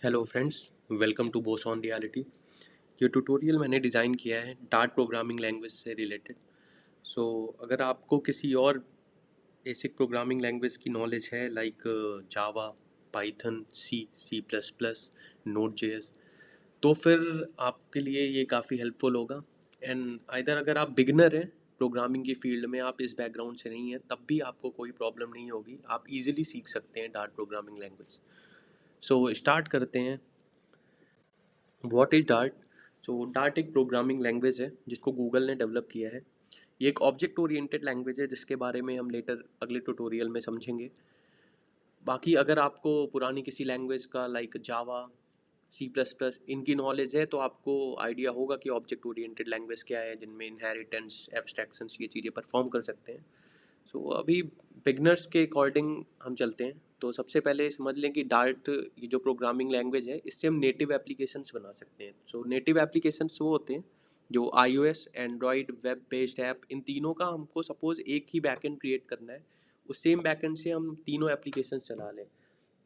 Hello friends, welcome to Bose on reality. ये tutorial मैंने design किया है डार्ट प्रोग्रामिंग लैंग्वेज से रिलेटेड। सो अगर आपको किसी और बेसिक प्रोग्रामिंग लैंग्वेज की नॉलेज है like Java, Python, C plus plus, Node JS, तो फिर आपके लिए ये काफ़ी हेल्पफुल होगा। एंड आइदर अगर आप बिगनर हैं प्रोग्रामिंग की फील्ड में, आप इस बैकग्राउंड से नहीं हैं, तब भी आपको कोई प्रॉब्लम नहीं होगी, आप इजीली सीख सकते हैं dart programming language. So start करते हैं। What is dart? So dart एक प्रोग्रामिंग लैंग्वेज है जिसको गूगल ने डेवलप किया है। ये एक ऑब्जेक्ट ओरिएंटेड लैंग्वेज है जिसके बारे में हम लेटर अगले ट्यूटोरियल में समझेंगे। बाकी अगर आपको पुरानी किसी लैंग्वेज का लाइक जावा, सी प्लस प्लस इनकी नॉलेज है तो आपको आइडिया होगा कि ऑब्जेक्ट ओरिएंटेड लैंग्वेज क्या है, जिनमें इनहेरिटेंस, एब्स्ट्रैक्शंस ये चीज़ें परफॉर्म कर सकते हैं। सो अभी बिगनर्स के अकॉर्डिंग हम चलते हैं। तो सबसे पहले समझ लें कि डार्ट ये जो प्रोग्रामिंग लैंग्वेज है, इससे हम नेटिव एप्लीकेशंस बना सकते हैं। सो नेटिव एप्लीकेशंस वो होते हैं जो iOS, Android, web based app, इन तीनों का हमको सपोज एक ही बैकएंड क्रिएट करना है, उस सेम बैकएंड से हम तीनों एप्लीकेशंस चला लें।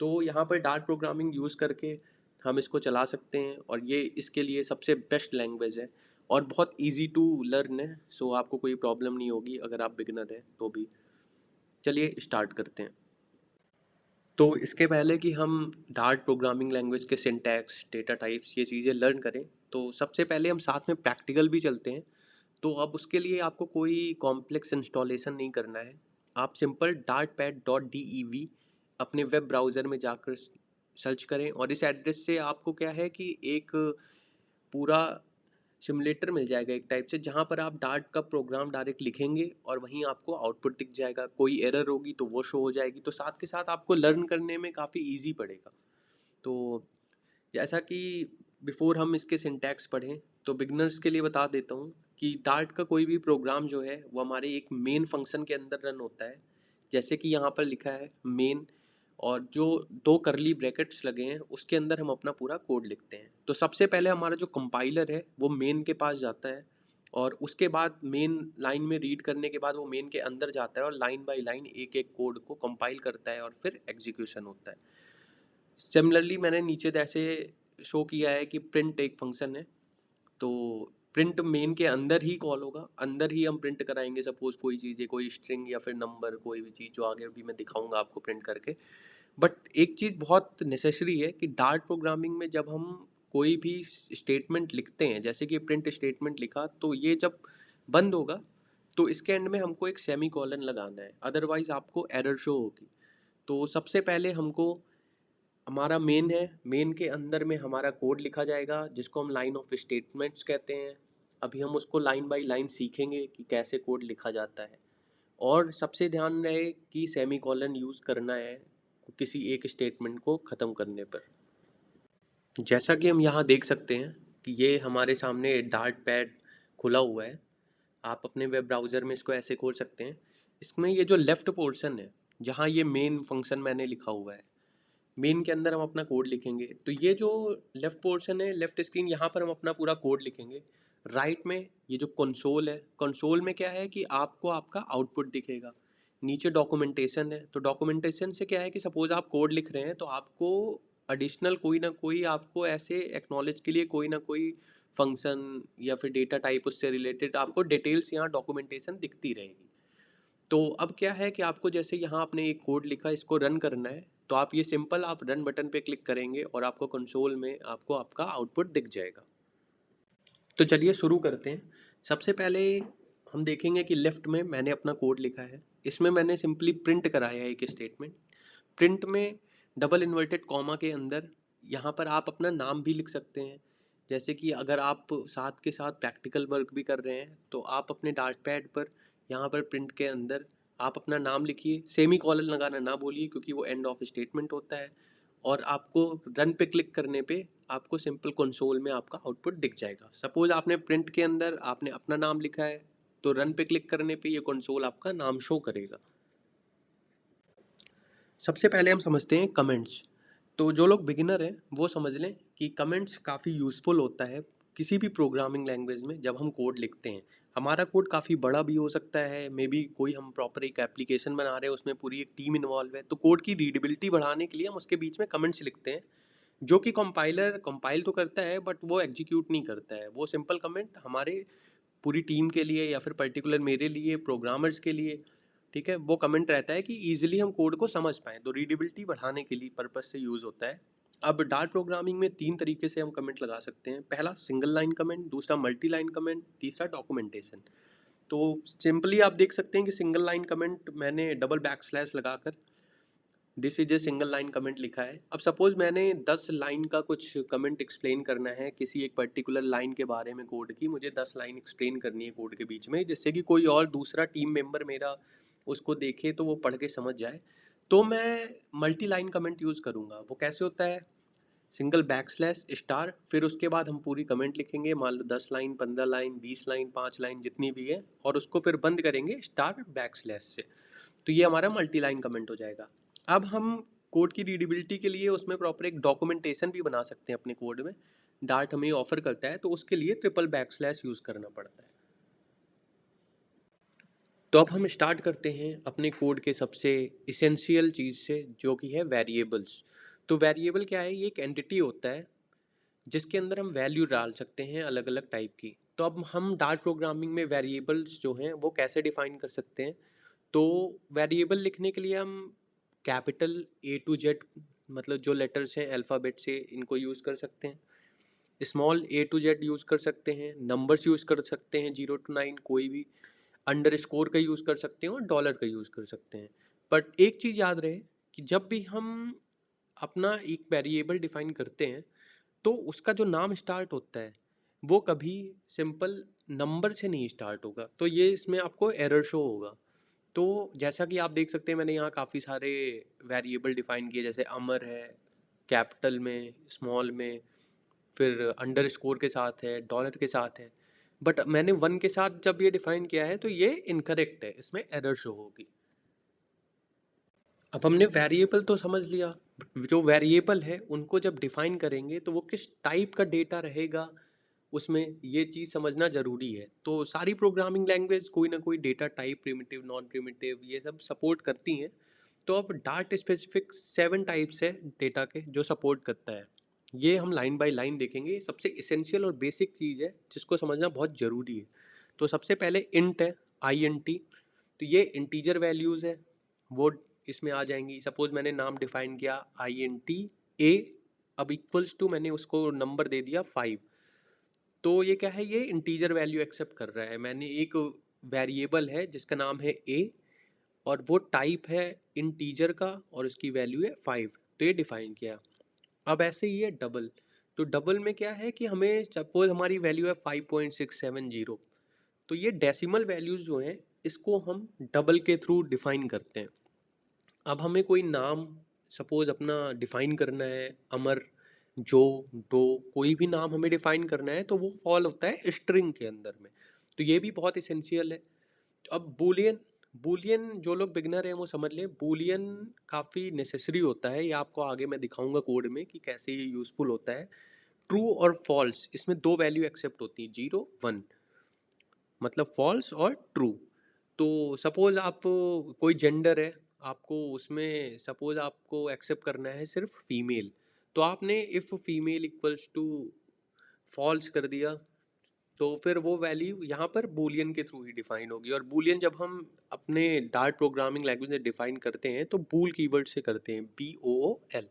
तो यहाँ पर डार्ट प्रोग्रामिंग यूज़ करके हम इसको चला सकते हैं और ये इसके लिए सबसे बेस्ट लैंग्वेज है और बहुत इजी टू लर्न है। सो आपको कोई प्रॉब्लम नहीं होगी अगर आप बिगिनर हैं तो भी। चलिए स्टार्ट करते हैं। तो इसके पहले कि हम डार्ट प्रोग्रामिंग लैंग्वेज के सिंटैक्स, डेटा टाइप्स ये चीज़ें लर्न करें, तो सबसे पहले हम साथ में प्रैक्टिकल भी चलते हैं। तो अब उसके लिए आपको कोई कॉम्प्लेक्स इंस्टॉलेशन नहीं करना है। आप सिंपल dartpad.dev अपने वेब ब्राउज़र में जाकर सर्च करें और इस एड्रेस से आपको क्या है कि एक पूरा सिमुलेटर मिल जाएगा एक टाइप से, जहाँ पर आप डार्ट का प्रोग्राम डायरेक्ट लिखेंगे और वहीं आपको आउटपुट दिख जाएगा। कोई एरर होगी तो वो शो हो जाएगी, तो साथ के साथ आपको लर्न करने में काफ़ी ईजी पड़ेगा। तो जैसा कि बिफोर हम इसके सिंटैक्स पढ़ें, तो बिगनर्स के लिए बता देता हूँ कि डार्ट का कोई भी प्रोग्राम जो है वो हमारे एक मेन फंक्शन के अंदर रन होता है। जैसे कि यहाँ पर लिखा है मेन, और जो दो करली ब्रैकेट्स लगे हैं उसके अंदर हम अपना पूरा कोड लिखते हैं। तो सबसे पहले हमारा जो कंपाइलर है वो मेन के पास जाता है और उसके बाद मेन लाइन में रीड करने के बाद वो मेन के अंदर जाता है और लाइन बाय लाइन एक एक कोड को कंपाइल करता है और फिर एग्जीक्यूशन होता है। सिमिलरली मैंने नीचे जैसे शो किया है कि प्रिंट एक फंक्शन है, तो प्रिंट मेन के अंदर ही कॉल होगा, अंदर ही हम प्रिंट कराएंगे सपोज कोई चीज़ है, कोई स्ट्रिंग या फिर नंबर, कोई भी चीज़ जो आगे भी मैं दिखाऊंगा आपको प्रिंट करके। बट एक चीज़ बहुत नेसेसरी है कि डार्ट प्रोग्रामिंग में जब हम कोई भी स्टेटमेंट लिखते हैं, जैसे कि प्रिंट स्टेटमेंट लिखा, तो ये जब बंद होगा तो इसके एंड में हमको एक सेमी कॉलन लगाना है, अदरवाइज आपको एरर शो होगी। तो सबसे पहले हमको हमारा मेन है, मेन के अंदर में हमारा कोड लिखा जाएगा जिसको हम लाइन ऑफ स्टेटमेंट्स कहते हैं। अभी हम उसको लाइन बाय लाइन सीखेंगे कि कैसे कोड लिखा जाता है। और सबसे ध्यान रहे कि सेमी कॉलन यूज़ करना है किसी एक स्टेटमेंट को ख़त्म करने पर। जैसा कि हम यहाँ देख सकते हैं कि ये हमारे सामने डार्ट पैड खुला हुआ है। आप अपने वेब ब्राउज़र में इसको ऐसे खोल सकते हैं। इसमें ये जो लेफ़्ट पोर्शन है, जहाँ ये मेन फंक्शन मैंने लिखा हुआ है, मेन के अंदर हम अपना कोड लिखेंगे। तो ये जो लेफ़्ट पोर्शन है, लेफ़्ट स्क्रीन, यहाँ पर हम अपना पूरा कोड लिखेंगे। राइट में ये जो कंसोल है, कंसोल में क्या है कि आपको आपका आउटपुट दिखेगा। नीचे डॉक्यूमेंटेशन है, तो डॉक्यूमेंटेशन से क्या है कि सपोज़ आप कोड लिख रहे हैं तो आपको एडिशनल कोई ना कोई, आपको ऐसे एक्नॉलेज के लिए कोई ना कोई फंक्शन या फिर डेटा टाइप उससे रिलेटेड आपको डिटेल्स यहाँ डॉक्यूमेंटेशन दिखती रहेगी। तो अब क्या है कि आपको जैसे यहाँ आपने एक कोड लिखा, इसको रन करना है, तो आप ये सिंपल आप रन बटन पे क्लिक करेंगे और आपको कंसोल में आपको आपका आउटपुट दिख जाएगा। तो चलिए शुरू करते हैं। सबसे पहले हम देखेंगे कि लेफ़्ट में मैंने अपना कोड लिखा है। इसमें मैंने सिंपली प्रिंट कराया है एक स्टेटमेंट। प्रिंट में डबल इन्वर्टेड कॉमा के अंदर यहाँ पर आप अपना नाम भी लिख सकते हैं। जैसे कि अगर आप साथ के साथ प्रैक्टिकल वर्क भी कर रहे हैं तो आप अपने डार्ट पैड पर यहाँ पर प्रिंट के अंदर आप अपना नाम लिखिए। सेमी कॉलन लगाना ना भूलिए क्योंकि वो एंड ऑफ स्टेटमेंट होता है। और आपको रन पे क्लिक करने पे आपको सिंपल कंसोल में आपका आउटपुट दिख जाएगा। सपोज आपने प्रिंट के अंदर आपने अपना नाम लिखा है, तो रन पे क्लिक करने पे ये कंसोल आपका नाम शो करेगा। सबसे पहले हम समझते हैं कमेंट्स। तो जो लोग बिगिनर हैं वो समझ लें कि कमेंट्स काफ़ी यूज़फुल होता है किसी भी प्रोग्रामिंग लैंग्वेज में। जब हम कोड लिखते हैं, हमारा कोड काफ़ी बड़ा भी हो सकता है, मे बी कोई हम प्रॉपर एक एप्लीकेशन बना रहे हैं, उसमें पूरी एक टीम इन्वॉल्व है, तो कोड की रीडेबिलिटी बढ़ाने के लिए हम उसके बीच में कमेंट्स लिखते हैं जो कि कंपाइलर कंपाइल तो करता है बट वो एग्जीक्यूट नहीं करता है। वो सिंपल कमेंट हमारे पूरी टीम के लिए या फिर पर्टिकुलर मेरे लिए प्रोग्रामर्स के लिए, ठीक है, वो कमेंट रहता है कि ईजिली हम कोड को समझ पाएँ, तो रीडेबिलिटी बढ़ाने के लिए पर्पस से यूज़ होता है। अब डार्ट प्रोग्रामिंग में 3 तरीके से हम कमेंट लगा सकते हैं। पहला सिंगल लाइन कमेंट, दूसरा मल्टी लाइन कमेंट, तीसरा डॉक्यूमेंटेशन। तो सिंपली आप देख सकते हैं कि सिंगल लाइन कमेंट मैंने डबल बैक स्लैश लगाकर this is a single line comment लिखा है। अब सपोज मैंने 10 लाइन का कुछ कमेंट एक्सप्लेन करना है किसी एक पर्टिकुलर लाइन के बारे में, कोड की मुझे 10 लाइन एक्सप्लेन करनी है कोड के बीच में, जिससे कि कोई और दूसरा टीम मेंबर मेरा उसको देखे तो वो पढ़ के समझ जाए। तो मैं मल्टी लाइन कमेंट यूज़ करूँगा। वो कैसे होता है? सिंगल बैक स्लैश स्टार, फिर उसके बाद हम पूरी कमेंट लिखेंगे, मान लो 10 लाइन, 15 लाइन, 20 लाइन, 5 लाइन, जितनी भी है, और उसको फिर बंद करेंगे स्टार बैक स्लैश से। तो ये हमारा मल्टी लाइन कमेंट हो जाएगा। अब हम कोड की रीडेबिलिटी के लिए उसमें प्रॉपर एक डॉक्यूमेंटेशन भी बना सकते हैं अपने कोड में। डार्ट हमें ऑफर करता है, तो उसके लिए ट्रिपल बैक स्लैश यूज़ करना पड़ता है। तो अब हम स्टार्ट करते हैं अपने कोड के सबसे इसेंशियल चीज़ से, जो कि है वेरिएबल्स। तो वेरिएबल क्या है? ये एक एंटिटी होता है जिसके अंदर हम वैल्यू डाल सकते हैं अलग अलग टाइप की। तो अब हम डार्ट प्रोग्रामिंग में वेरिएबल्स जो हैं वो कैसे डिफाइन कर सकते हैं? तो वेरिएबल लिखने के लिए हम कैपिटल ए टू जेड, मतलब जो लेटर्स हैं अल्फ़ाबेट से, इनको यूज़ कर सकते हैं। Small A to Z use कर सकते हैं, नंबर्स यूज़ कर सकते हैं 0 to 9 कोई भी, अंडरस्कोर का यूज़ कर सकते हैं और डॉलर का यूज़ कर सकते हैं। बट एक चीज़ याद रहे कि जब भी हम अपना एक वेरिएबल डिफाइन करते हैं तो उसका जो नाम स्टार्ट होता है वो कभी सिंपल नंबर से नहीं स्टार्ट होगा। तो ये इसमें आपको एरर शो होगा। तो जैसा कि आप देख सकते हैं मैंने यहाँ काफ़ी सारे वेरिएबल डिफाइन किए, जैसे अमर है कैपिटल में, स्मॉल में, फिर अंडरस्कोर के साथ है, डॉलर के साथ है। बट मैंने वन के साथ जब ये डिफाइन किया है तो ये इनकरेक्ट है, इसमें एरर शो होगी। अब हमने वेरिएबल तो समझ लिया, बट जो वेरिएबल है उनको जब डिफाइन करेंगे तो वो किस टाइप का डेटा रहेगा उसमें, ये चीज़ समझना ज़रूरी है। तो सारी प्रोग्रामिंग लैंग्वेज कोई ना कोई data type, primitive, non primitive, ये सब सपोर्ट करती हैं। तो अब डार्ट स्पेसिफिक 7 टाइप्स है डेटा के जो सपोर्ट करता है। ये हम लाइन बाय लाइन देखेंगे। सबसे इसेंशियल और बेसिक चीज़ है जिसको समझना बहुत ज़रूरी है। तो सबसे पहले इंट है, आई एन टी। तो ये इंटीजर वैल्यूज़ है, वो इसमें आ जाएंगी। सपोज मैंने नाम डिफाइन किया आई एन टी ए, अब इक्वल्स टू मैंने उसको नंबर दे दिया 5। तो ये क्या है? ये इंटीजर वैल्यू एक्सेप्ट कर रहा है। मैंने एक वेरिएबल है जिसका नाम है ए और वो टाइप है इंटीजर का और उसकी वैल्यू है 5। तो ये डिफाइन किया। अब ऐसे ही है डबल। तो डबल में क्या है कि हमें सपोज हमारी वैल्यू है 5.670, तो ये डेसिमल वैल्यूज जो हैं इसको हम डबल के थ्रू डिफाइन करते हैं। अब हमें कोई नाम सपोज अपना डिफाइन करना है, अमर, जो, डो, कोई भी नाम हमें डिफाइन करना है तो वो फॉल होता है स्ट्रिंग के अंदर में। तो ये भी बहुत इसेंशियल है। तो अब बूलियन, बूलियन जो लोग बिगनर हैं वो समझ लें, बूलियन काफ़ी नेसेसरी होता है। ये आपको आगे मैं दिखाऊंगा कोड में कि कैसे ये यूज़फुल होता है। ट्रू और फॉल्स, इसमें दो वैल्यू एक्सेप्ट होती हैं, 0 1, मतलब फॉल्स और ट्रू। तो सपोज आप कोई जेंडर है, आपको उसमें सपोज आपको एक्सेप्ट करना है सिर्फ फीमेल, तो आपने if female equals to false कर दिया, तो फिर वो वैल्यू यहाँ पर बूलियन के थ्रू ही डिफाइन होगी। और बूलियन जब हम अपने डार्ट प्रोग्रामिंग लैंग्वेज में डिफाइन करते हैं तो बूल कीवर्ड से करते हैं, BOOL।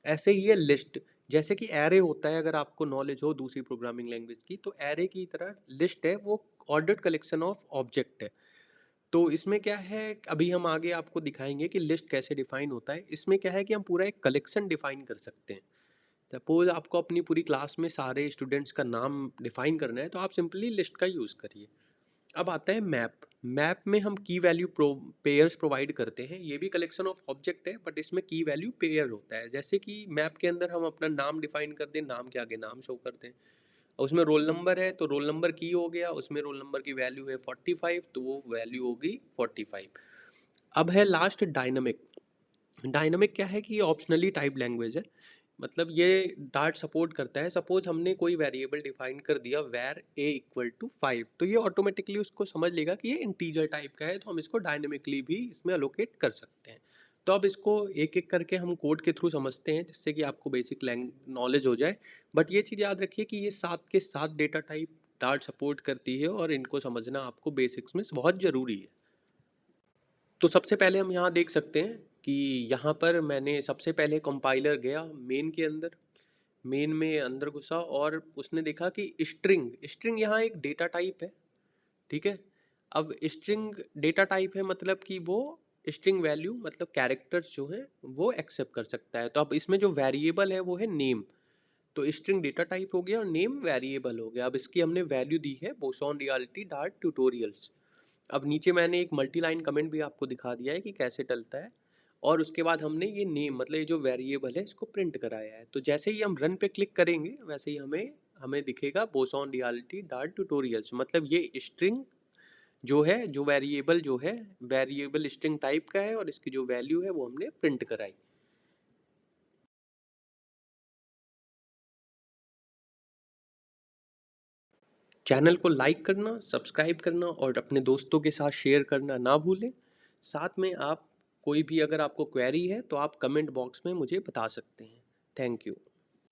ऐसे ही है लिस्ट, जैसे कि एरे होता है, अगर आपको नॉलेज हो दूसरी प्रोग्रामिंग लैंग्वेज की, तो एरे की तरह लिस्ट है, वो ऑर्डर्ड कलेक्शन ऑफ ऑब्जेक्ट है। तो इसमें क्या है, अभी हम आगे आपको दिखाएंगे कि लिस्ट कैसे डिफाइन होता है। इसमें क्या है कि हम पूरा एक कलेक्शन डिफाइन कर सकते हैं। सपोज आपको अपनी पूरी क्लास में सारे स्टूडेंट्स का नाम डिफाइन करना है तो आप सिंपली लिस्ट का यूज़ करिए। अब आता है मैप। मैप में हम की वैल्यू पेयर्स प्रोवाइड करते हैं। ये भी कलेक्शन ऑफ ऑब्जेक्ट है बट इसमें की वैल्यू पेयर होता है। जैसे कि मैप के अंदर हम अपना नाम डिफाइन कर दें, नाम के आगे नाम शो कर दें, और उसमें रोल नंबर है तो रोल नंबर की हो गया, उसमें रोल नंबर की वैल्यू है 45 तो वो वैल्यू होगी 45। अब है लास्ट डायनामिक। डायनामिक क्या है कि ये ऑप्शनली टाइप लैंग्वेज है, मतलब ये डार्ट सपोर्ट करता है। सपोज हमने कोई वेरिएबल डिफाइन कर दिया वैर ए इक्वल टू 5, तो ये ऑटोमेटिकली उसको समझ लेगा कि ये इंटीजर टाइप का है, तो हम इसको डायनेमिकली भी इसमें अलोकेट कर सकते हैं। तो अब इसको एक-एक करके हम कोड के थ्रू समझते हैं जिससे कि आपको बेसिक नॉलेज हो जाए। बट ये चीज़ याद रखिए कि ये 7 के 7 डेटा टाइप डार्ट सपोर्ट करती है और इनको समझना आपको बेसिक्स में बहुत ज़रूरी है। तो सबसे पहले हम यहाँ देख सकते हैं कि यहाँ पर मैंने सबसे पहले कंपाइलर गया मेन के अंदर, मेन में अंदर घुसा और उसने देखा कि स्ट्रिंग स्ट्रिंग यहाँ एक डेटा टाइप है, ठीक है। अब स्ट्रिंग डेटा टाइप है मतलब कि वो स्ट्रिंग वैल्यू मतलब कैरेक्टर्स जो है वो एक्सेप्ट कर सकता है। तो अब इसमें जो वेरिएबल है वो है नेम, तो स्ट्रिंग डेटा टाइप हो गया और नेम वेरिएबल हो गया। अब इसकी हमने वैल्यू दी है बोसॉन रियलिटी डार्ट ट्यूटोरियल्स। अब नीचे मैंने एक मल्टी लाइन कमेंट भी आपको दिखा दिया है कि कैसे टलता है, और उसके बाद हमने ये नेम मतलब ये जो वेरिएबल है इसको प्रिंट कराया है। तो जैसे ही हम रन पे क्लिक करेंगे वैसे ही हमें हमें दिखेगा बोसॉन रियलिटी डार्ट ट्यूटोरियल्स, मतलब ये स्ट्रिंग जो है, जो वेरिएबल जो है, वेरिएबल स्ट्रिंग टाइप का है और इसकी जो वैल्यू है वो हमने प्रिंट कराई। चैनल को लाइक करना, सब्सक्राइब करना और अपने दोस्तों के साथ शेयर करना ना भूलें। साथ में आप कोई भी अगर आपको क्वेरी है तो आप कमेंट बॉक्स में मुझे बता सकते हैं। Thank you.